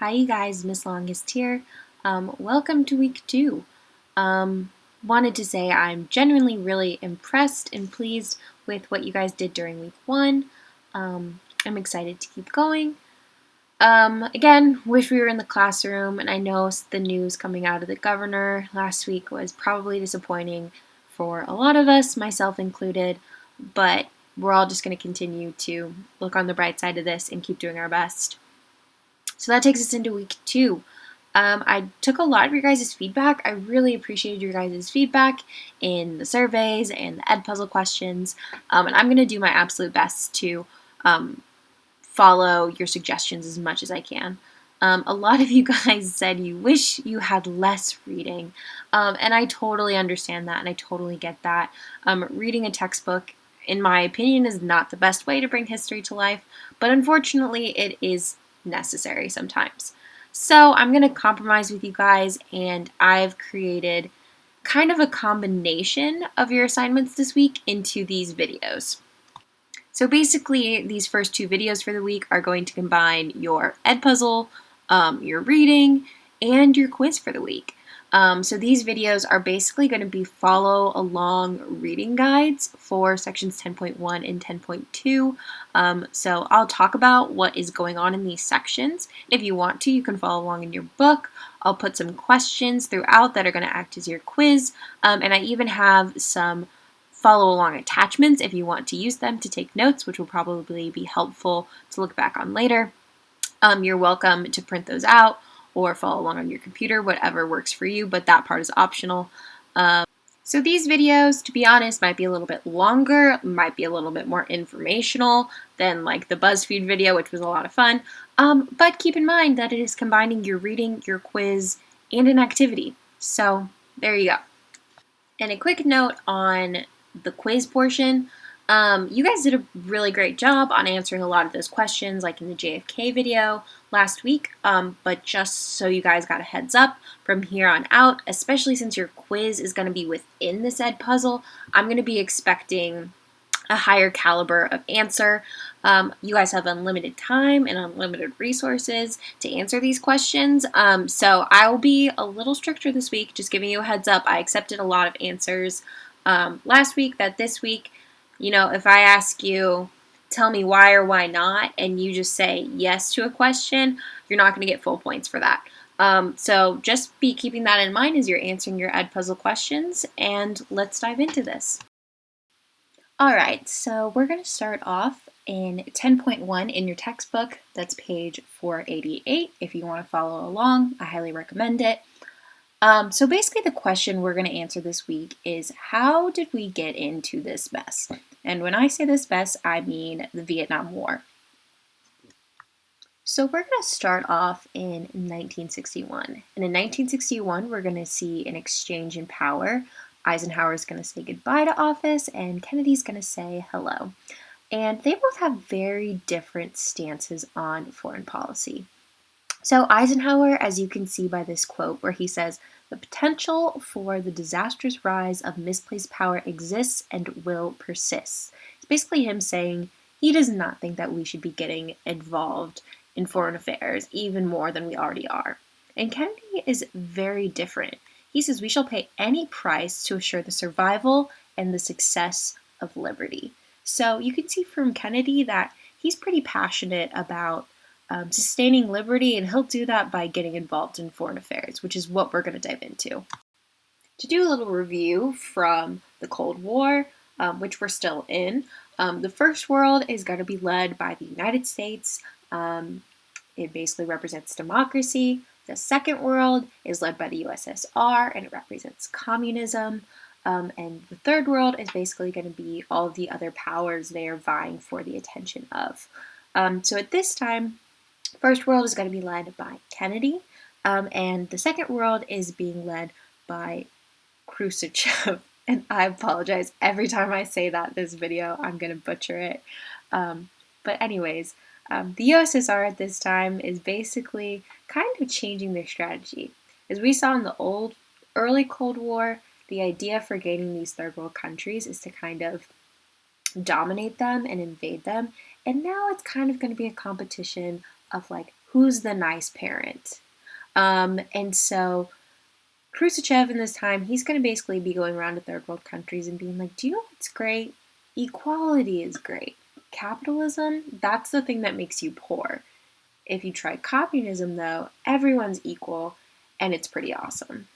Hi you guys, Miss Longest here. Welcome to week 2. Wanted to say I'm genuinely really impressed and pleased with what you guys did during week 1. I'm excited to keep going. Again, wish we were in the classroom, and I know the news coming out of the governor last week was probably disappointing for a lot of us, myself included, but we're all just going to continue to look on the bright side of this and keep doing our best. So that takes us into week 2. I took a lot of your guys' feedback. I really appreciated your guys' feedback in the surveys and the Edpuzzle questions, and I'm going to do my absolute best to follow your suggestions as much as I can. A lot of you guys said you wish you had less reading, and I totally understand that, and I totally get that. Reading a textbook, in my opinion, is not the best way to bring history to life, but unfortunately it is necessary sometimes. So I'm going to compromise with you guys, and I've created kind of a combination of your assignments this week into these videos. So basically, these first 2 videos for the week are going to combine your Edpuzzle, your reading, and your quiz for the week. So these videos are basically going to be follow along reading guides for sections 10.1 and 10.2. So I'll talk about what is going on in these sections. If you want to, you can follow along in your book. I'll put some questions throughout that are going to act as your quiz. And I even have some follow along attachments if you want to use them to take notes, which will probably be helpful to look back on later. You're welcome to print those out or follow along on your computer, whatever works for you, but that part is optional. So these videos, to be honest, might be a little bit longer, might be a little bit more informational than like the BuzzFeed video, which was a lot of fun. But keep in mind that it is combining your reading, your quiz, and an activity. So there you go. And a quick note on the quiz portion. You guys did a really great job on answering a lot of those questions, like in the JFK video last week. But just so you guys got a heads up, from here on out, especially since your quiz is going to be within this Edpuzzle, I'm going to be expecting a higher caliber of answer. You guys have unlimited time and unlimited resources to answer these questions. So I will be a little stricter this week, just giving you a heads up. I accepted a lot of answers last week that this week, if I ask you, tell me why or why not, and you just say yes to a question, you're not going to get full points for that. So just be keeping that in mind as you're answering your Edpuzzle questions, and let's dive into this. Alright, so we're going to start off in 10.1 in your textbook. That's page 488. If you want to follow along, I highly recommend it. So basically the question we're going to answer this week is, how did we get into this mess? And when I say this mess, I mean the Vietnam War. So we're going to start off in 1961. And in 1961, we're going to see an exchange in power. Eisenhower's going to say goodbye to office, and Kennedy's going to say hello. And they both have very different stances on foreign policy. So Eisenhower, as you can see by this quote, where he says, "The potential for the disastrous rise of misplaced power exists and will persist." It's basically him saying he does not think that we should be getting involved in foreign affairs even more than we already are. And Kennedy is very different. He says we shall pay any price to assure the survival and the success of liberty. So you can see from Kennedy that he's pretty passionate about sustaining liberty, and he'll do that by getting involved in foreign affairs, which is what we're going to dive into. To do a little review from the Cold War, which we're still in, the First World is going to be led by the United States. It basically represents democracy. The Second World is led by the USSR, and it represents communism. And the Third World is basically going to be all of the other powers they are vying for the attention of. So at this time, First World is going to be led by Kennedy, and the Second World is being led by Khrushchev. And I apologize, every time I say that this video, I'm going to butcher it. But anyways, the USSR at this time is basically kind of changing their strategy. As we saw in the early Cold War, the idea for gaining these third world countries is to kind of dominate them and invade them. And now it's kind of going to be a competition of like who's the nice parent. And so Khrushchev in this time, he's going to basically be going around to third world countries and being like, do you know what's great? Equality is great. Capitalism, that's the thing that makes you poor. If you try communism, though, everyone's equal, and it's pretty awesome.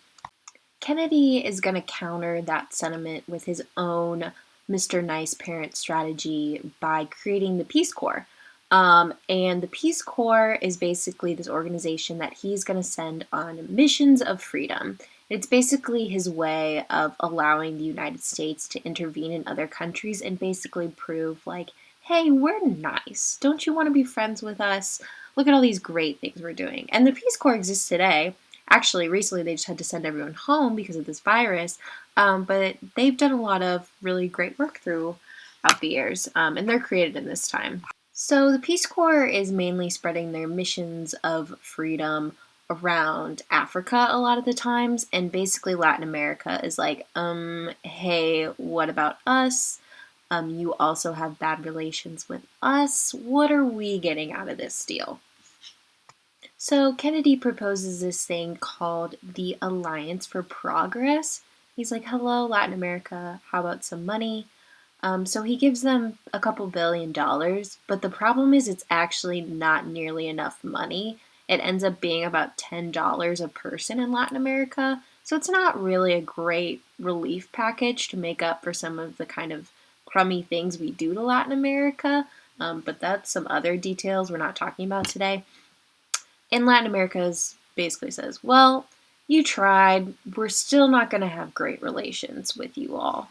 Kennedy is going to counter that sentiment with his own Mr. Nice Parent strategy by creating the Peace Corps. And the Peace Corps is basically this organization that he's going to send on missions of freedom. It's basically his way of allowing the United States to intervene in other countries and basically prove, like, hey, we're nice. Don't you want to be friends with us? Look at all these great things we're doing. And the Peace Corps exists today. Actually, recently they just had to send everyone home because of this virus, but they've done a lot of really great work throughout the years, and they're created in this time. So the Peace Corps is mainly spreading their missions of freedom around Africa a lot of the times, and basically Latin America is like, hey, what about us? You also have bad relations with us. What are we getting out of this deal? So Kennedy proposes this thing called the Alliance for Progress. He's like, hello, Latin America, how about some money? So he gives them a couple $1 billion, but the problem is it's actually not nearly enough money. It ends up being about $10 a person in Latin America, so it's not really a great relief package to make up for some of the kind of crummy things we do to Latin America, but that's some other details we're not talking about today. And Latin America basically says, well, you tried, we're still not going to have great relations with you all.